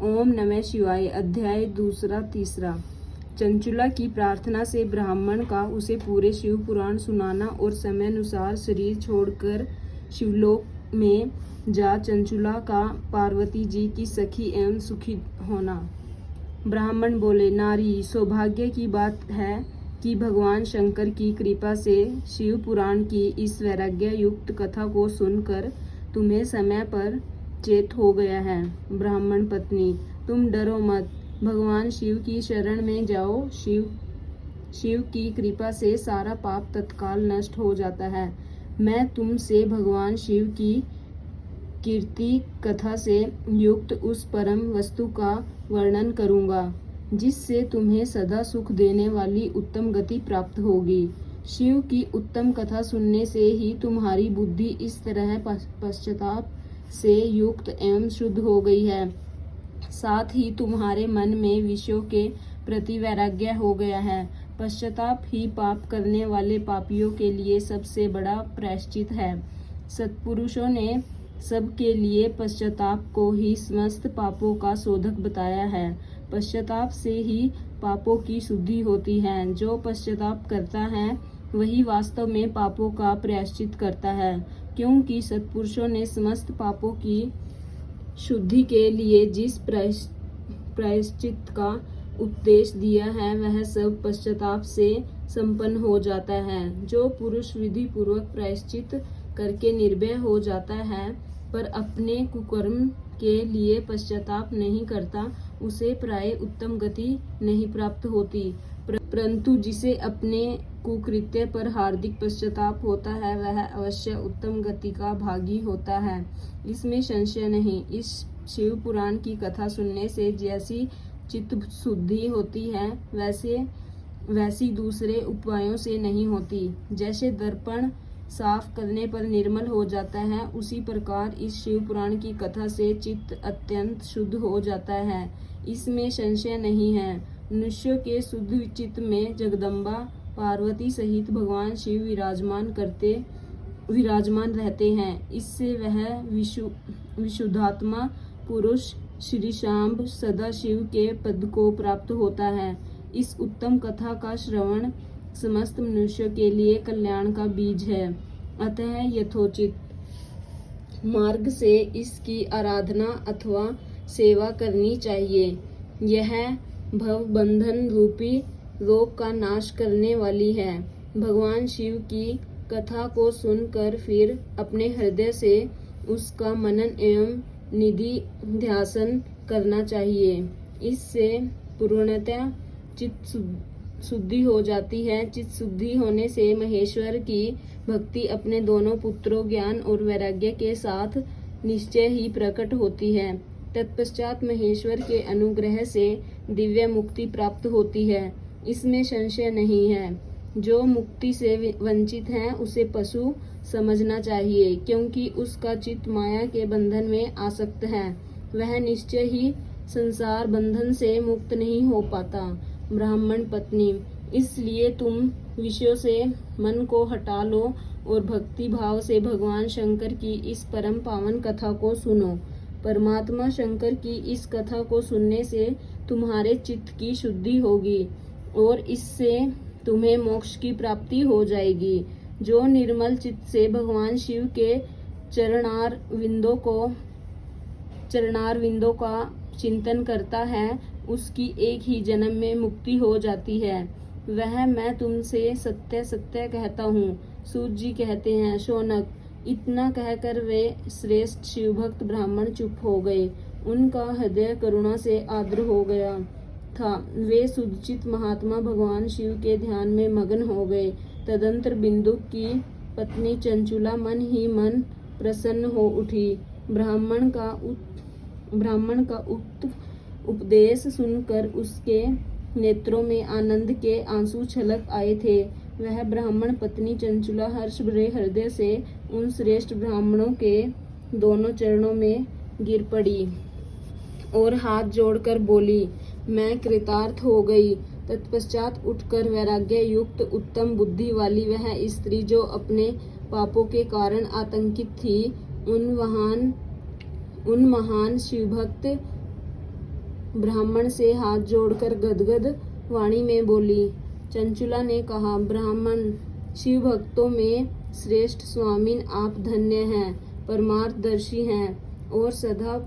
ओम नमः शिवाय। अध्याय दूसरा तीसरा। चंचुला की प्रार्थना से ब्राह्मण का उसे पूरे शिव पुराण सुनाना और समय अनुसार शरीर छोड़कर शिवलोक में जा चंचुला का पार्वती जी की सखी एवं सुखी होना। ब्राह्मण बोले, नारी, सौभाग्य की बात है कि भगवान शंकर की कृपा से शिव पुराण की इस वैराग्य युक्त कथा को सुनकर तुम्हें समय पर चेत हो गया है। ब्राह्मण पत्नी, तुम डरो मत, भगवान शिव की शरण में जाओ। शिव की कृपा से सारा पाप तत्काल नष्ट हो जाता है। मैं तुमसे भगवान शिव की कीर्ति कथा से युक्त उस परम वस्तु का वर्णन करूंगा जिससे तुम्हें सदा सुख देने वाली उत्तम गति प्राप्त होगी। शिव की उत्तम कथा सुनने से ही तुम्हारी बुद्धि इस तरह पश्चाताप से युक्त एवं शुद्ध हो गई है, साथ ही तुम्हारे मन में विषयों के प्रति वैराग्य हो गया है। पश्चाताप ही पाप करने वाले पापियों के लिए सबसे बड़ा प्रायश्चित है। सत्पुरुषों ने सबके लिए पश्चाताप को ही समस्त पापों का शोधक बताया है। पश्चाताप से ही पापों की शुद्धि होती है। जो पश्चाताप करता है वही वास्तव में पापों का प्रायश्चित करता है, क्योंकि सत्पुरुषों ने समस्त पापों की शुद्धि के लिए जिस प्रायश्चित का उपदेश दिया है वह सब पश्चाताप से संपन्न हो जाता है। जो पुरुष विधि पूर्वक प्रायश्चित करके निर्भय हो जाता है पर अपने कुकर्म के लिए पश्चाताप नहीं करता, उसे प्राय उत्तम गति नहीं प्राप्त होती, परंतु जिसे अपने कुकृत्य पर हार्दिक पश्चाताप होता है वह अवश्य उत्तम गति का भागी होता है, इसमें संशय नहीं। इस शिव पुराण की कथा सुनने से जैसी चित्त शुद्धि होती है वैसी दूसरे उपायों से नहीं होती। जैसे दर्पण साफ करने पर निर्मल हो जाता है, उसी प्रकार इस शिव पुराण की कथा से चित्त अत्यंत शुद्ध हो जाता है, इसमें संशय नहीं है। मनुष्य के शुद्ध चित्त में जगदम्बा पार्वती सहित भगवान शिव विराजमान रहते हैं। इससे वह विशुद्धात्मा पुरुष श्री शाम्ब सदा शिव के पद को प्राप्त होता है। इस उत्तम कथा का श्रवण समस्त मनुष्यों के लिए कल्याण का बीज है, अतः यथोचित मार्ग से इसकी आराधना अथवा सेवा करनी चाहिए। यह भव बंधन रूपी रोग का नाश करने वाली है। भगवान शिव की कथा को सुनकर फिर अपने हृदय से उसका मनन एवं निधि ध्यासन करना चाहिए। इससे पूर्णतः चित्त शुद्धि हो जाती है। चित्त शुद्धि होने से महेश्वर की भक्ति अपने दोनों पुत्रों ज्ञान और वैराग्य के साथ निश्चय ही प्रकट होती है। तत्पश्चात महेश्वर के अनुग्रह से दिव्य मुक्ति प्राप्त होती है, इसमें संशय नहीं है। जो मुक्ति से वंचित है उसे पशु समझना चाहिए, क्योंकि उसका चित्त माया के बंधन में आसक्त है, वह निश्चय ही संसार बंधन से मुक्त नहीं हो पाता। ब्राह्मण पत्नी, इसलिए तुम विषयों से मन को हटा लो और भक्ति भाव से भगवान शंकर की इस परम पावन कथा को सुनो। परमात्मा शंकर की इस कथा को सुनने से तुम्हारे चित्त की शुद्धि होगी और इससे तुम्हें मोक्ष की प्राप्ति हो जाएगी। जो निर्मल चित्त से भगवान शिव के चरणार विंदों का चिंतन करता है उसकी एक ही जन्म में मुक्ति हो जाती है। वह मैं तुमसे सत्य सत्य कहता हूँ। सूत जी कहते हैं, शौनक, इतना कहकर वे श्रेष्ठ शिवभक्त ब्राह्मण चुप हो गए। उनका हृदय करुणा से आर्द्र हो गया था। वे सुचित महात्मा भगवान शिव के ध्यान में मग्न हो गए। तदंतर बिंदु की पत्नी चंचुला मन ही मन प्रसन्न हो उठी। ब्राह्मण का उपदेश सुनकर उसके नेत्रों में आनंद के आंसू छलक आए थे। वह ब्राह्मण पत्नी चंचुला हर्ष भरे हृदय से उन श्रेष्ठ ब्राह्मणों के दोनों चरणों में गिर पड़ी और हाथ जोड़कर बोली, मैं कृतार्थ हो गई। तत्पश्चात उठकर वैराग्य युक्त उत्तम बुद्धि वाली वह स्त्री जो अपने पापों के कारण आतंकित थी, उन महान शिवभक्त ब्राह्मण से हाथ जोड़कर गदगद वाणी में बोली। चंचुला ने कहा, ब्राह्मण, शिव भक्तों में श्रेष्ठ स्वामिन आप धन्य हैं, परमार्थदर्शी हैं और सदा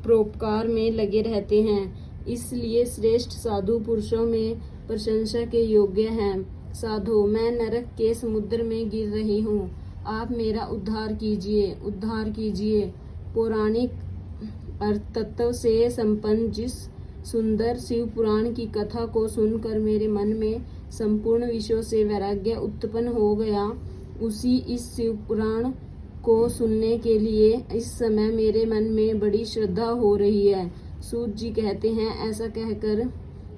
परोपकार में लगे रहते हैं, इसलिए श्रेष्ठ साधु पुरुषों में प्रशंसा के योग्य हैं। साधो, मैं नरक के समुद्र में गिर रही हूँ, आप मेरा उद्धार कीजिए, उद्धार कीजिए। पौराणिक अर्थ तत्व से संपन्न जिस सुंदर शिव पुराण की कथा को सुनकर मेरे मन में संपूर्ण विषयों से वैराग्य उत्पन्न हो गया, उसी इस शिव पुराण को सुनने के लिए इस समय मेरे मन में बड़ी श्रद्धा हो रही है। सूत जी कहते हैं, ऐसा कहकर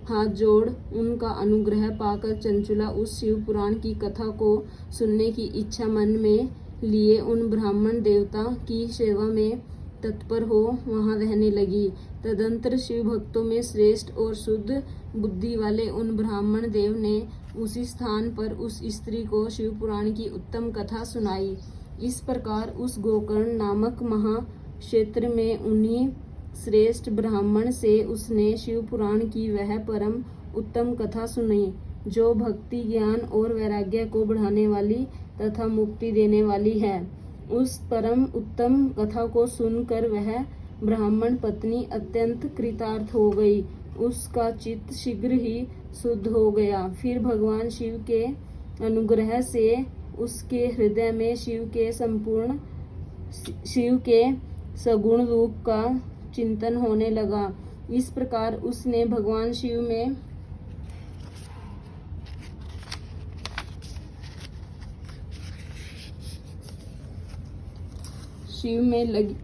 हाथ जोड़ उनका अनुग्रह पाकर चंचुला उस शिव पुराण की कथा को सुनने की इच्छा मन में लिए उन ब्राह्मण देवता की सेवा में तत्पर हो वहां रहने लगी। तदंतर शिव भक्तों में श्रेष्ठ और शुद्ध बुद्धि वाले उन ब्राह्मण देव ने उसी स्थान पर उस स्त्री को शिव पुराण की उत्तम कथा सुनाई। इस प्रकार उस गोकर्ण नामक महाक्षेत्र में उन्हीं श्रेष्ठ ब्राह्मण से उसने शिव पुराण की वह परम उत्तम कथा सुनी, जो भक्ति, ज्ञान और वैराग्य को बढ़ाने वाली तथा मुक्ति देने वाली है। उस परम उत्तम कथा को सुनकर वह ब्राह्मण पत्नी अत्यंत कृतार्थ हो गई। उसका चित्त शीघ्र ही शुद्ध हो गया। फिर भगवान शिव के अनुग्रह से उसके हृदय में शिव के सगुण रूप का चिंतन होने लगा। इस प्रकार उसने भगवान शिव में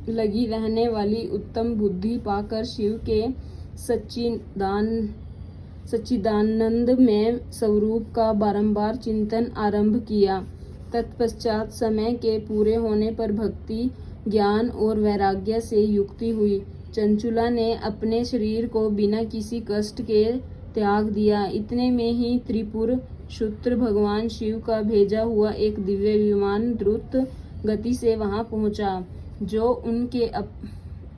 लगी रहने वाली उत्तम बुद्धि पाकर शिव के सच्चिदानंद में स्वरूप का बारंबार चिंतन आरंभ किया। तत्पश्चात समय के पूरे होने पर भक्ति, ज्ञान और वैराग्य से युक्ति हुई। चंचुला ने अपने शरीर को बिना किसी कष्ट के त्याग दिया। इतने में ही त्रिपुर शूद्र भगवान शिव का भेजा हुआ एक दिव्य विमान द्रुत गति से वहां पहुंचा, जो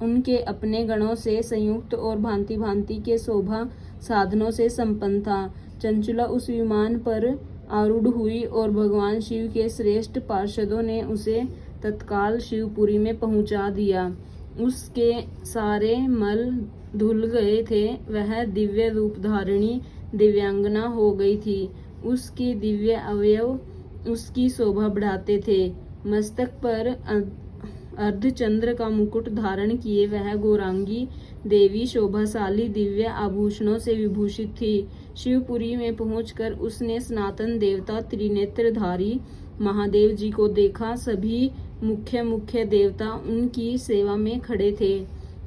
उनके अपने गणों से संयुक्त और भांति भांति के शोभा साधनों से संपन्न था। चंचुला उस विमान पर आरूढ़ हुई और भगवान शिव के श्रेष्ठ पार्षदों ने उसे तत्काल शिवपुरी में पहुंचा दिया। उसके सारे मल धुल गए थे। वह दिव्य रूप धारिणी दिव्यांगना हो गई थी। उसके दिव्य अवयव उसकी शोभा बढ़ाते थे। मस्तक पर अर्धचंद्र का मुकुट धारण किए वह गौरांगी देवी शोभाशाली दिव्य आभूषणों से विभूषित थी। शिवपुरी में पहुंचकर उसने सनातन देवता त्रिनेत्रधारी महादेव जी को देखा। सभी मुख्य देवता उनकी सेवा में खड़े थे।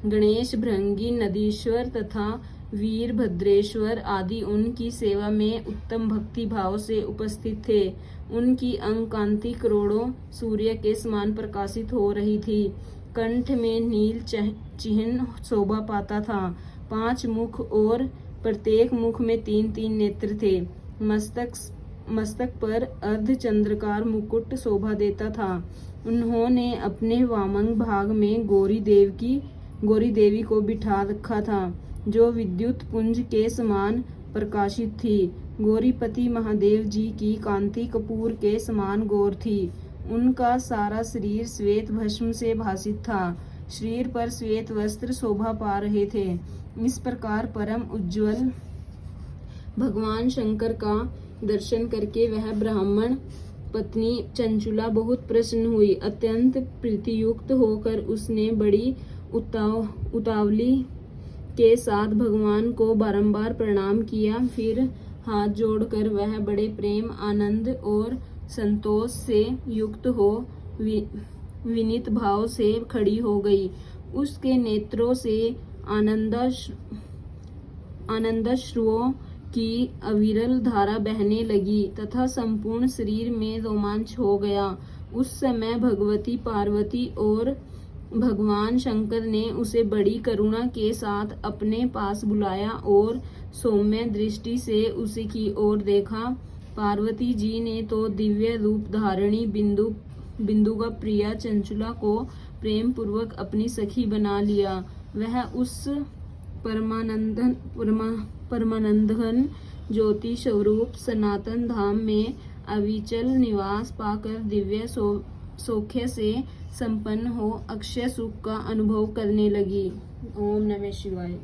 गणेश, भृंगी, नदीश्वर तथा वीरभद्रेश्वर आदि उनकी सेवा में उत्तम भक्ति भाव से उपस्थित थे। उनकी अंग कांति करोड़ों सूर्य के समान प्रकाशित हो रही थी। कंठ में नील चिन्ह शोभा पाता था। 5 मुख और प्रत्येक मुख में 3-3 नेत्र थे। मस्तक पर अर्धचंद्राकार मुकुट शोभा देता था। उन्होंने अपने वामंग भाग में गौरी देवी को बिठा रखा था, जो विद्युत पुंज के समान प्रकाशित थी। गौरीपति महादेव जी की कांति कपूर के समान गौर थी। उनका सारा शरीर श्वेत भस्म से भासित था। शरीर पर श्वेत वस्त्र शोभा पा रहे थे। इस प्रकार परम उज्ज्वल भगवान शंकर का दर्शन करके वह ब्राह्मण पत्नी चंचुला बहुत प्रसन्न हुई। अत्यंत प्रीतियुक्त होकर उसने बड़ी उतावली के साथ भगवान को बारंबार प्रणाम किया। फिर हाथ जोड़कर वह बड़े प्रेम, आनंद और संतोष से युक्त हो विनीत भाव से खड़ी हो गई। उसके नेत्रों से आनंदाश्रुओं की अविरल धारा बहने लगी तथा संपूर्ण शरीर में रोमांच हो गया। उस समय भगवती पार्वती और भगवान शंकर ने उसे बड़ी करुणा के साथ अपने पास बुलाया और सौम्य दृष्टि से उसी की ओर देखा। पार्वती जी ने तो दिव्य रूप धारिणी बिंदु का प्रिया चंचुला को प्रेम पूर्वक अपनी सखी बना लिया। वह उस परमानंदघन ज्योति स्वरूप सनातन धाम में अविचल निवास पाकर दिव्य सौख्य से संपन्न हो अक्षय सुख का अनुभव करने लगी। ओम नमः शिवाय।